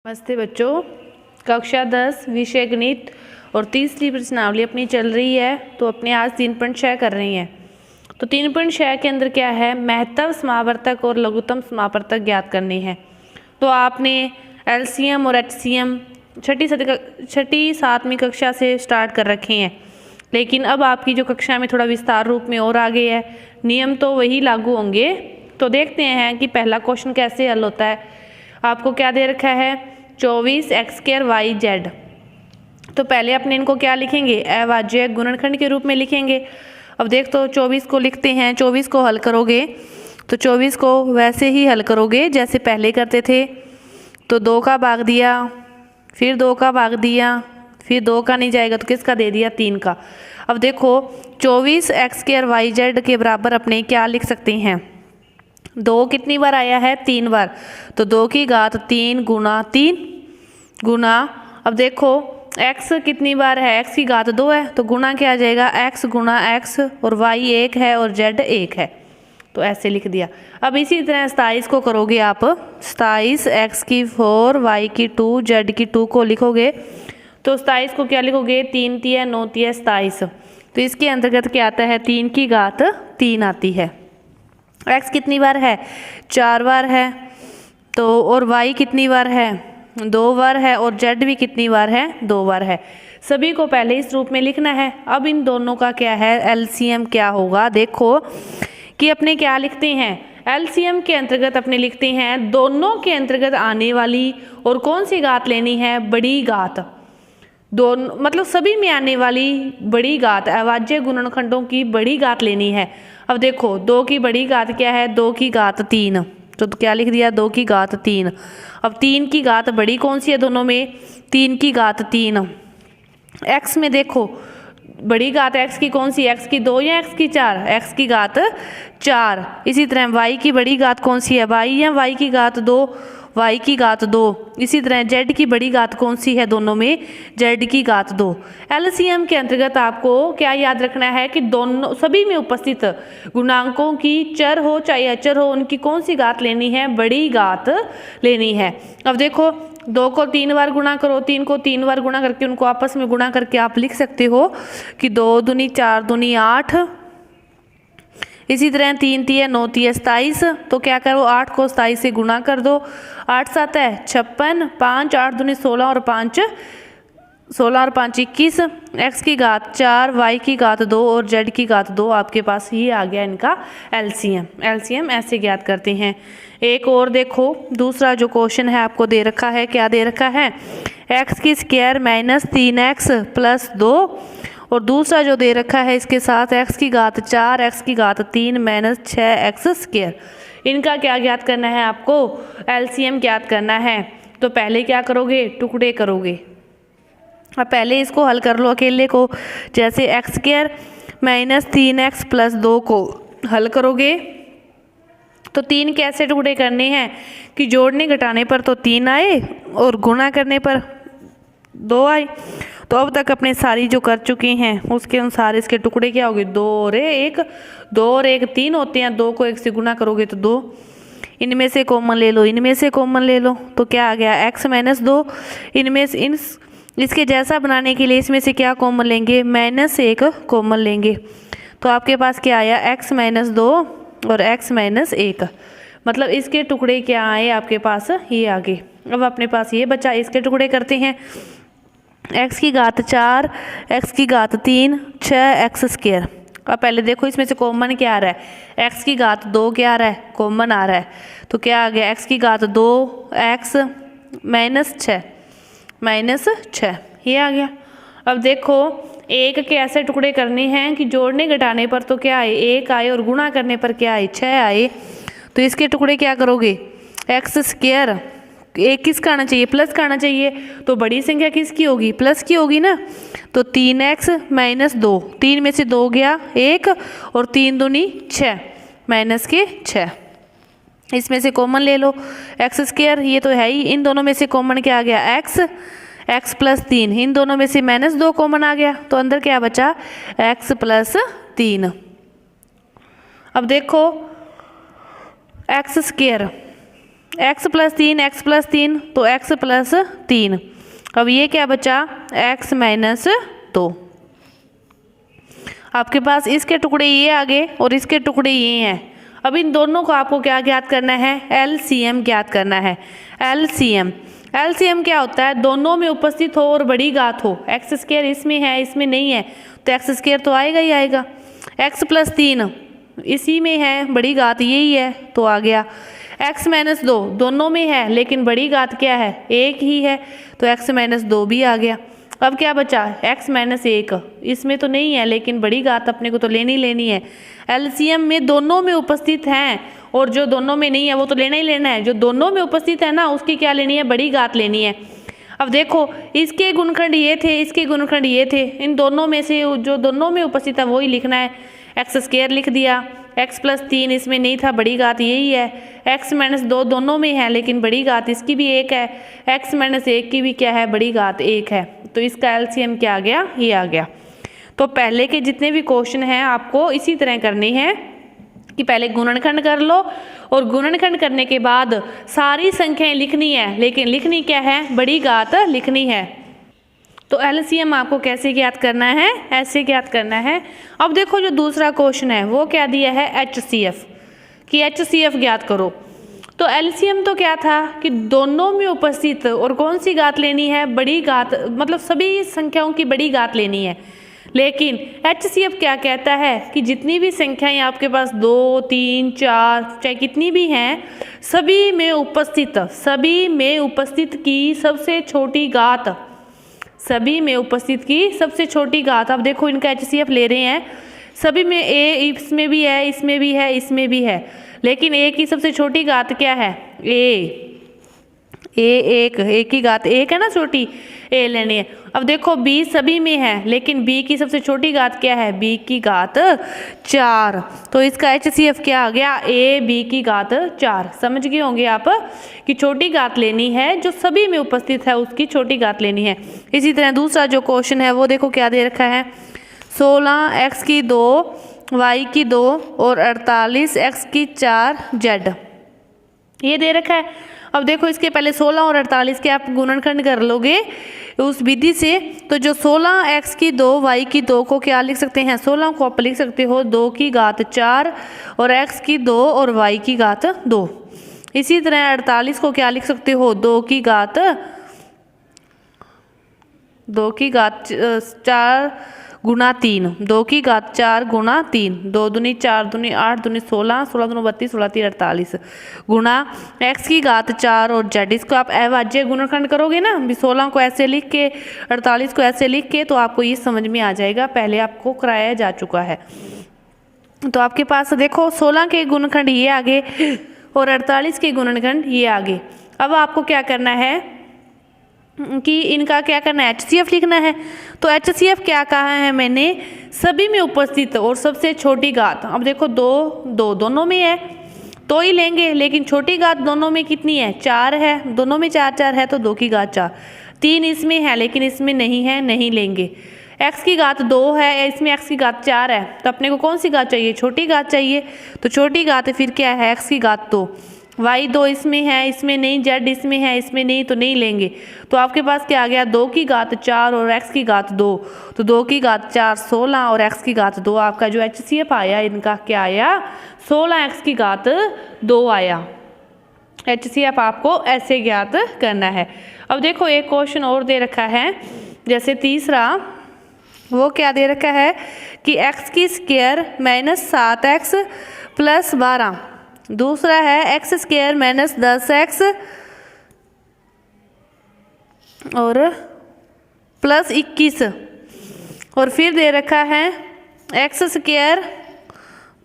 नमस्ते बच्चों, कक्षा 10 विषय गणित और तीसरी प्रश्नावली अपनी चल रही है। तो अपने आज 3.6 कर रही हैं। तो 3.6 के अंदर क्या है, महत्तम समावर्तक और लघुत्तम समावर्तक ज्ञात करनी है। तो आपने एलसीएम और एचसीएम छठी सातवीं कक्षा से स्टार्ट कर रखे हैं, लेकिन अब आपकी जो कक्षा में थोड़ा विस्तार रूप में और आगे है, नियम तो वही लागू होंगे। तो देखते हैं कि पहला क्वेश्चन कैसे हल होता है। आपको क्या दे रखा है, 24x² yz। तो पहले अपने इनको क्या लिखेंगे, अभाज्य गुणनखंड के रूप में लिखेंगे। अब देख तो 24 को लिखते हैं, 24 को हल करोगे तो 24 को वैसे ही हल करोगे जैसे पहले करते थे। तो 2 का भाग दिया, फिर 2 का भाग दिया, फिर 2 का नहीं जाएगा तो किसका दे दिया, 3 का। अब देखो 24x² yz के बराबर अपने क्या लिख सकते हैं, 2 कितनी बार आया है, 3 बार। तो 2 की घात 3 गुना 3 गुना, अब देखो x कितनी बार है, x की घात 2 है, तो गुना क्या आ जाएगा, x गुना x, और y 1 है और z 1 है। तो ऐसे लिख दिया। अब इसी तरह 27 को करोगे आप, 27 x की 4 y की 2 z की 2 को लिखोगे। तो 27 को क्या लिखोगे, 3 तिया 9 तिया 27। तो इसके अंतर्गत क्या आता है, 3 की घात 3 आती है। x कितनी बार है, 4 बार है। तो और y कितनी बार है, 2 बार है, और z भी कितनी बार है, 2 बार है। सभी को पहले इस रूप में लिखना है। अब इन दोनों का क्या है, एलसीएम क्या होगा। देखो कि अपने क्या लिखते हैं, एलसीएम के अंतर्गत अपने लिखते हैं दोनों के अंतर्गत आने वाली और कौन सी घात लेनी है, बड़ी घात। दोनों मतलब सभी में आने वाली बड़ी घात, अभाज्य गुणनखंडों की बड़ी घात लेनी है। अब देखो 2 की बड़ी घात क्या है, 2 की घात 3। तो क्या लिख दिया, 2 की घात 3। अब 3 की घात बड़ी कौन सी है दोनों में, 3 की घात 3। x में देखो बड़ी घात x की कौन सी, x की 2 या x की 4, x की घात 4। इसी तरह y की बड़ी घात कौन सी है, y या y की घात 2, y की घात 2। इसी तरह z की बड़ी घात कौन सी है दोनों में, z की घात 2। एलसीएम के अंतर्गत आपको क्या याद रखना है कि दोनों सभी में उपस्थित गुणांकों की, चर हो चाहे अचर हो, उनकी कौन सी घात लेनी है, बड़ी घात लेनी है। अब देखो 2 को 3 बार गुणा करो, 3 को 3 बार गुणा करके उनको आपस में गुणा करके आप लिख सकते हो कि 2 दूनी 4 दूनी 8। इसी तरह 3 तिया 9 तिया 27। तो क्या करो, 8 को 27 से गुणा कर दो, 8 7 है 56, 5 8 दूनी 16 और 5 16 और 5 21। x की घात 4, y की घात 2 और z की घात 2। आपके पास ही आ गया इनका एलसीएम। एलसीएम ऐसे ज्ञात करते हैं। एक और देखो, दूसरा जो क्वेश्चन है आपको दे रखा है, क्या दे रखा है, x की स्क्वायर माइनस 3x प्लस 2, और दूसरा जो दे रखा है इसके साथ x की घात 4 x की घात 3 माइनस 6x²। इनका क्या ज्ञात करना है, आपको एलसीएम ज्ञात करना है। तो पहले क्या करोगे, टुकड़े करोगे। अब पहले इसको हल कर लो अकेले को, जैसे x² माइनस 3x प्लस 2 को हल करोगे तो 3 कैसे टुकड़े करने हैं कि जोड़ने घटाने पर तो 3 आए और गुणा करने पर 2 आए। तो अब तक अपने सारी जो कर चुके हैं उसके अनुसार इसके टुकड़े क्या होंगे, 2 और 1, 2 और 1 3 होते हैं। 2 को 1 से गुणा करोगे तो 2, इनमें से कॉमन ले लो, इनमें से कॉमन ले लो, तो क्या आ गया, x माइनस 2। इनमें से इसके जैसा बनाने के लिए इसमें से क्या कॉमन लेंगे, -1 कॉमन लेंगे। तो आपके पास क्या आया, x माइनस 2 और x माइनस 1। मतलब इसके टुकड़े क्या आए आपके पास, ये आगे। अब अपने पास ये बचा, इसके टुकड़े करते हैं। x की घात 4 x की घात 3 6x²। अब पहले देखो इसमें से कॉमन क्या आ रहा है, x की घात 2 क्या आ रहा है, कॉमन आ रहा है। तो क्या आ गया, x की घात 2 x माइनस 6 ये आ गया। अब देखो 1 के ऐसे टुकड़े करने हैं कि जोड़ने घटाने पर तो क्या आए, 1 आए, और गुणा करने पर क्या आए, 6 आए। तो इसके टुकड़े क्या करोगे, x², एक किसका आना चाहिए, प्लस का आना चाहिए। तो बड़ी संख्या किसकी होगी, प्लस की होगी ना। तो 3x माइनस 2, 3 में से 2 गया 1, और 3 दूनी 6 माइनस के 6। इसमें से कॉमन ले लो, x², ये तो है ही। इन दोनों में से कॉमन क्या आ गया, x प्लस 3। इन दोनों में से -2 कॉमन आ गया, तो अंदर क्या बचा, x प्लस 3। अब देखो x², एक्स प्लस 3 तो एक्स प्लस 3। अब ये क्या बचा, एक्स माइनस 2। आपके पास इसके टुकड़े ये आ गए और इसके टुकड़े ये हैं। अब इन दोनों को आपको क्या ज्ञात करना है, एलसीएम ज्ञात करना है। एलसीएम क्या होता है, दोनों में उपस्थित हो और बड़ी घात हो। एक्स स्क्वायर इसमें है, इसमें नहीं है, तो एक्स स्क्वायर तो आएगा ही आएगा। एक्स प्लस 3 इसी में है, बड़ी घात यही है तो आ गया। एक्स माइनस 2 दोनों में है लेकिन बड़ी घात क्या है, एक ही है, तो एक्स माइनस 2 भी आ गया। अब क्या बचा, एक्स माइनस 1, इसमें तो नहीं है लेकिन बड़ी घात अपने को तो लेनी है। एलसीएम में दोनों में उपस्थित हैं और जो दोनों में नहीं है वो तो लेना ही लेना है। जो दोनों में उपस्थित है ना उसकी क्या लेनी है, बड़ी घात लेनी है। अब देखो इसके गुणनखंड ये थे, इसके गुणनखंड ये थे, इन दोनों में से जो दोनों में उपस्थित है वही लिखना है। एक्स स्क्वायर लिख दिया, एक्स प्लस 3 इसमें नहीं था, बड़ी घात यही है। एक्स माइनस 2 दोनों में है लेकिन बड़ी घात इसकी भी 1 है, एक्स माइनस 1 की भी क्या है, बड़ी घात 1 है, तो इसका एलसीएम क्या आ गया, ये आ गया। तो पहले के जितने भी क्वेश्चन हैं आपको इसी तरह करने हैं कि पहले गुणनखंड कर लो और गुणनखंड करने के बाद सारी संख्याएं लिखनी है, लेकिन लिखनी क्या है, बड़ी घात लिखनी है। तो एलसीएम आपको कैसे ज्ञात करना है, ऐसे ज्ञात करना है। अब देखो जो दूसरा क्वेश्चन है वो क्या दिया है, एचसीएफ, कि एचसीएफ ज्ञात करो। तो एलसीएम तो क्या था कि दोनों में उपस्थित और कौन सी घात लेनी है, बड़ी घात, मतलब सभी संख्याओं की बड़ी घात लेनी है। लेकिन एचसीएफ क्या कहता है कि जितनी भी संख्याएं आपके पास 2, 3, 4 चाहे कितनी भी हैं, सभी में उपस्थित की सबसे छोटी घात, सभी में उपस्थित की सबसे छोटी घात। अब देखो इनका एचसीएफ ले रहे हैं, सभी में ए इसमें भी है, इसमें भी है, इसमें भी है, लेकिन ए की सबसे छोटी घात क्या है, ए की घात 1 है ना, छोटी ए लेनी है। अब देखो बी सभी में है लेकिन बी की सबसे छोटी घात क्या है, बी की घात 4, तो इसका एचसीएफ क्या आ गया, ए बी की घात 4। समझ गए होंगे आप कि छोटी घात लेनी है, जो सभी में उपस्थित है उसकी छोटी घात लेनी है। इसी तरह दूसरा जो क्वेश्चन है वो देखो क्या दे रखा है, 16 एक्स की 2 वाई की 2 और 48 एक्स की 4 जेड, ये दे रखा है। अब देखो इसके पहले 16 और 48 के आप गुणनखंड कर लोगे उस विधि से, तो जो 16 एक्स की 2 वाई की 2 को क्या लिख सकते हैं, 16 को आप लिख सकते हो 2 की घात 4 और एक्स की 2 और वाई की घात 2। इसी तरह 48 को क्या लिख सकते हो, 2 की घात 4 गुना 3, 2 की घात 4 गुना 3, 2 दूनी 4 दूनी 8 दूनी 16, 16 दूनी 32, 16 3 48 गुना एक्स की घात 4 और जेड। इसको आप अविभाज्य गुणनखंड करोगे ना, 16 को ऐसे लिख के 48 को ऐसे लिख के, तो आपको ये समझ में आ जाएगा, पहले आपको कराया जा चुका है। तो आपके पास देखो 16 के गुणनखंड ये आगे और 48 के गुणनखंड ये आगे। अब आपको क्या करना है कि इनका क्या करना है, एचसीएफ लिखना है। तो एचसीएफ क्या कहा है मैंने, सभी में उपस्थित और सबसे छोटी घात। अब देखो 2 दोनों में है तो ही लेंगे, लेकिन छोटी घात दोनों में कितनी है, 4 है, दोनों में 4 है तो 2 की घात 4। 3 इसमें है लेकिन इसमें नहीं है, नहीं लेंगे। एक्स की घात 2 है, इसमें एक्स की घात 4 है, तो अपने को कौन सी घात चाहिए, छोटी घात चाहिए, तो छोटी घात फिर क्या है, एक्स की घात 2। वाई 2 इसमें है, इसमें नहीं, जेड इसमें है, इसमें नहीं, तो नहीं लेंगे। तो आपके पास क्या आ गया, 2 की घात 4 और एक्स की घात 2, तो 2 की घात 4 16 और एक्स की घात 2। आपका जो एचसीएफ आया इनका क्या आया, 16 एक्स की घात 2 आया। एचसीएफ आपको ऐसे ज्ञात करना है। अब देखो एक क्वेश्चन और दे रखा है, जैसे तीसरा, वो क्या दे रखा है कि एक्स की स्क्वायर माइनस 7x प्लस 12, दूसरा है एक्स स्क्वायर माइनस 10x और प्लस 21, और फिर दे रखा है x square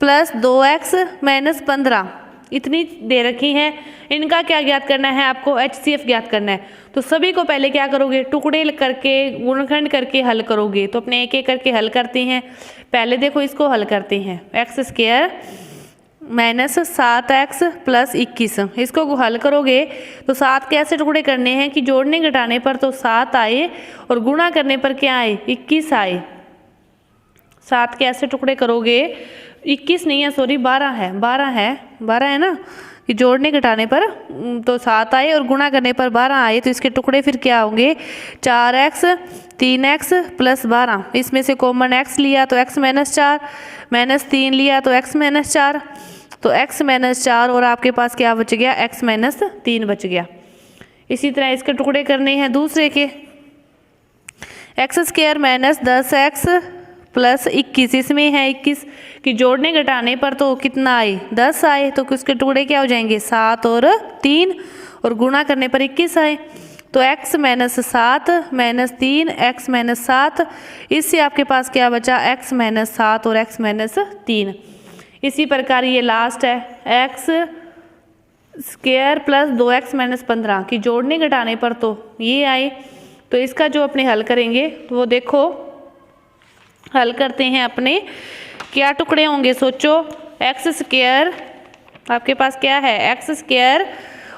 plus 2x minus 15। इतनी दे रखी हैं, इनका क्या ज्ञात करना है आपको, एचसीएफ ज्ञात करना है। तो सभी को पहले क्या करोगे, टुकड़े करके गुणनखंड करके हल करोगे। तो अपने एक एक करके हल करते हैं। पहले देखो इसको हल करते हैं, x square minus 7x plus 21, इसको हल करोगे तो 7 के ऐसे टुकड़े करने हैं कि जोड़ने घटाने पर तो 7 आए और गुणा करने पर क्या आए, 21 आए। 7 के ऐसे टुकड़े करोगे, 21 नहीं है, सॉरी 12 है, 12 है ना, कि जोड़ने घटाने पर तो 7 आए और गुणा करने पर 12 आए, तो इसके टुकड़े फिर क्या होंगे 4x 3x प्लस 12। इसमें से कॉमन x लिया तो x माइनस 4, माइनस 3 लिया तो x माइनस 4, तो x माइनस 4 और आपके पास क्या बच गया x माइनस 3 बच गया। इसी तरह इसके टुकड़े करने हैं दूसरे के, x square minus 10x plus 21, इसमें है 21 कि जोड़ने घटाने पर तो कितना आए 10 आए, तो उसके टुकड़े क्या हो जाएंगे 7 और 3, और गुणा करने पर 21 आए, तो x minus 7 minus 3 x minus 7, इससे आपके पास क्या बचा x माइनस 7 और x माइनस 3। इसी प्रकार ये लास्ट है x square plus 2x minus 15 कि जोड़ने घटाने पर तो ये आए, तो इसका जो अपने हल करेंगे तो वो देखो हल करते हैं अपने, क्या टुकड़े होंगे सोचो, एक्स स्क्वायर आपके पास क्या है एक्स स्क्वायर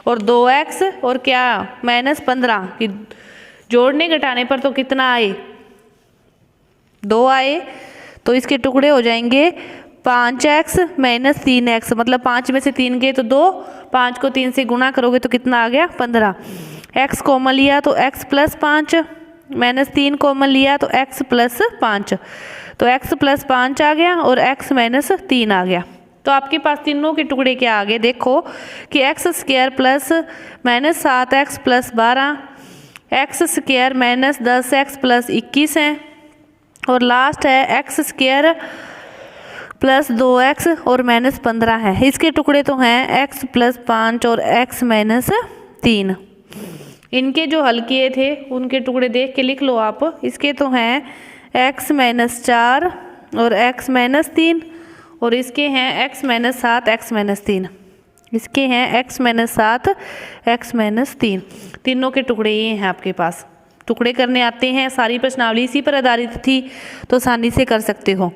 और 2x और क्या माइनस 15 कि जोड़ने घटाने पर तो कितना आए 2 आए, तो इसके टुकड़े हो जाएंगे 5x माइनस 3x, मतलब 5 में से 3 गए तो 2, 5 को 3 से गुणा करोगे तो कितना आ गया 15। x कॉमन लिया तो x प्लस 5, माइनस 3 कॉमन लिया तो x प्लस 5, तो x प्लस 5 आ गया और x माइनस 3 आ गया। तो आपके पास तीनों के टुकड़े क्या आ गए देखो कि x square plus minus 7x plus 12, x square minus 10x plus 21 है, और लास्ट है एक्स स्क्वायर प्लस 2x और माइनस 15 है। इसके टुकड़े तो हैं x प्लस 5 और x माइनस 3। इनके जो हल किए थे उनके टुकड़े देख के लिख लो आप। इसके तो हैं x माइनस 4 और x माइनस 3, और इसके हैं x माइनस 7 x माइनस 3, इसके हैं x माइनस 7 x माइनस 3। तीनों के टुकड़े ये हैं आपके पास। टुकड़े करने आते हैं, सारी प्रश्नावली इसी पर आधारित थी तो आसानी से कर सकते हो।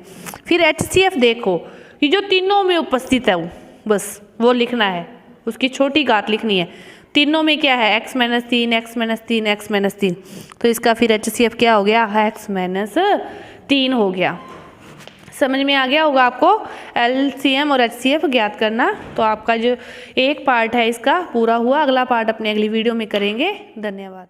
फिर HCF देखो कि जो तीनों में उपस्थित है वो बस वो लिखना है, उसकी छोटी घात लिखनी है। तीनों में क्या है x minus 3 x minus 3 x minus 3, तो इसका फिर HCF क्या हो गया x माइनस 3 हो गया। समझ में आ गया होगा आपको LCM और HCF ज्ञात करना। तो आपका जो एक पार्ट है इसका पूरा हुआ, अगला पार्ट अपने अगली वीडियो में करेंगे। धन्यवाद।